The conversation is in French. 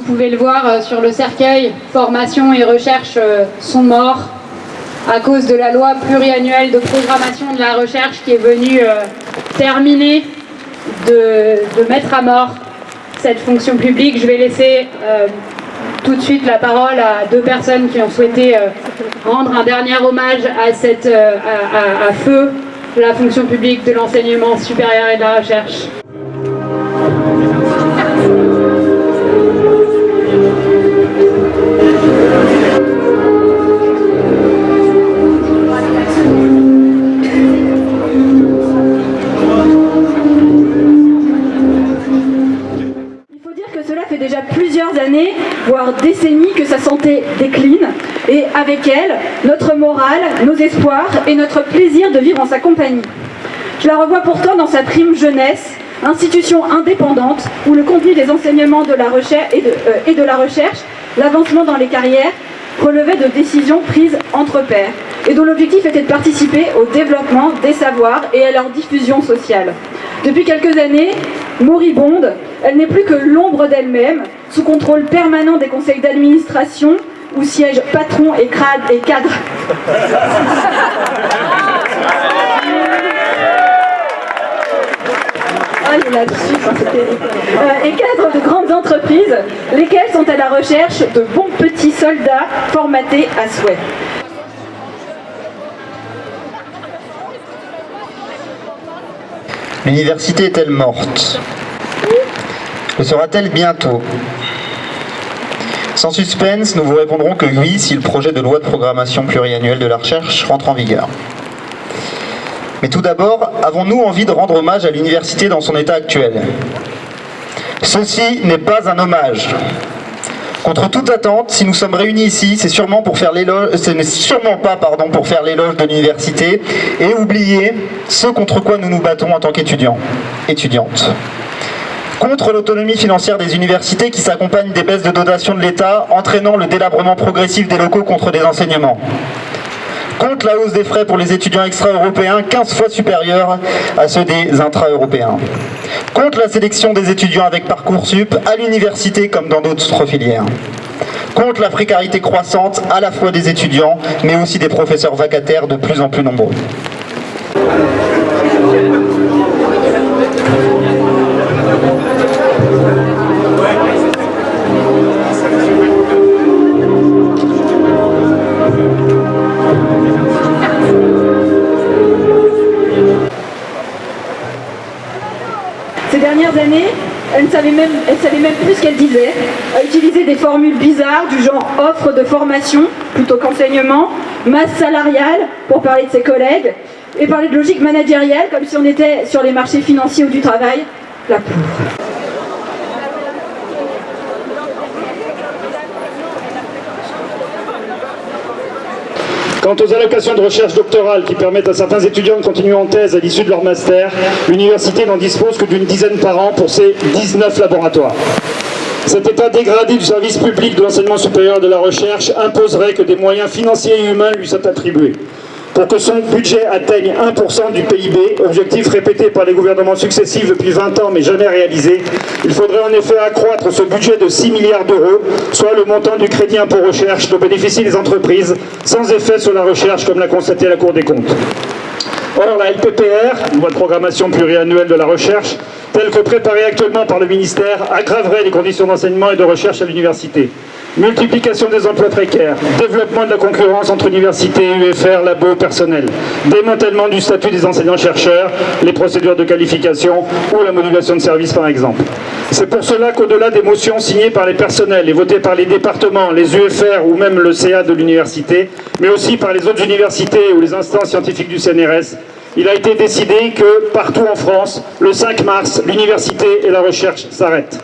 pouvez le voir sur le cercueil, formation et recherche sont morts à cause de la loi pluriannuelle de programmation de la recherche qui est venue terminer de mettre à mort cette fonction publique. Je vais laisser tout de suite la parole à deux personnes qui ont souhaité rendre un dernier hommage à feu la fonction publique de l'enseignement supérieur et de la recherche. Déjà plusieurs années, voire décennies, que sa santé décline, et avec elle, notre morale, nos espoirs et notre plaisir de vivre en sa compagnie. Je la revois pourtant dans sa prime jeunesse, institution indépendante, où le contenu des enseignements de la recherche et de la recherche, l'avancement dans les carrières, relevait de décisions prises entre pairs, et dont l'objectif était de participer au développement des savoirs et à leur diffusion sociale. Depuis quelques années, moribonde, elle n'est plus que l'ombre d'elle-même, sous contrôle permanent des conseils d'administration, où siègent patrons et cadres. Et cadres de grandes entreprises, lesquels sont à la recherche de bons petits soldats formatés à souhait. L'université est-elle morte? Le sera-t-elle bientôt? Sans suspense, nous vous répondrons que oui, si le projet de loi de programmation pluriannuelle de la recherche rentre en vigueur. Mais tout d'abord, avons-nous envie de rendre hommage à l'université dans son état actuel? Ceci n'est pas un hommage. Contre toute attente, si nous sommes réunis ici, ce n'est sûrement pas pour faire l'éloge de l'université et oublier ce contre quoi nous nous battons en tant qu'étudiants, étudiantes. Contre l'autonomie financière des universités qui s'accompagne des baisses de dotation de l'État, entraînant le délabrement progressif des locaux contre des enseignements. Contre la hausse des frais pour les étudiants extra-européens, 15 fois supérieurs à ceux des intra-européens. Contre la sélection des étudiants avec Parcoursup à l'université comme dans d'autres filières. Contre la précarité croissante à la fois des étudiants, mais aussi des professeurs vacataires de plus en plus nombreux. Ces dernières années, elle savait même plus ce qu'elle disait, a utilisé des formules bizarres du genre offre de formation plutôt qu'enseignement, masse salariale pour parler de ses collègues, et parler de logique managériale comme si on était sur les marchés financiers ou du travail, la poudre. Quant aux allocations de recherche doctorale qui permettent à certains étudiants de continuer en thèse à l'issue de leur master, l'université n'en dispose que d'une dizaine par an pour ses 19 laboratoires. Cet état dégradé du service public de l'enseignement supérieur et de la recherche imposerait que des moyens financiers et humains lui soient attribués. Pour que son budget atteigne 1% du PIB, objectif répété par les gouvernements successifs depuis 20 ans mais jamais réalisé, il faudrait en effet accroître ce budget de 6 milliards d'euros, soit le montant du crédit impôt recherche dont bénéficient les entreprises, sans effet sur la recherche comme l'a constaté la Cour des comptes. Or, la LPPR, loi de programmation pluriannuelle de la recherche, telle que préparée actuellement par le ministère, aggraverait les conditions d'enseignement et de recherche à l'université. Multiplication des emplois précaires, développement de la concurrence entre universités, UFR, labos, personnel, démantèlement du statut des enseignants-chercheurs, les procédures de qualification ou la modulation de services par exemple. C'est pour cela qu'au-delà des motions signées par les personnels et votées par les départements, les UFR ou même le CA de l'université, mais aussi par les autres universités ou les instances scientifiques du CNRS, il a été décidé que partout en France, le 5 mars, l'université et la recherche s'arrêtent.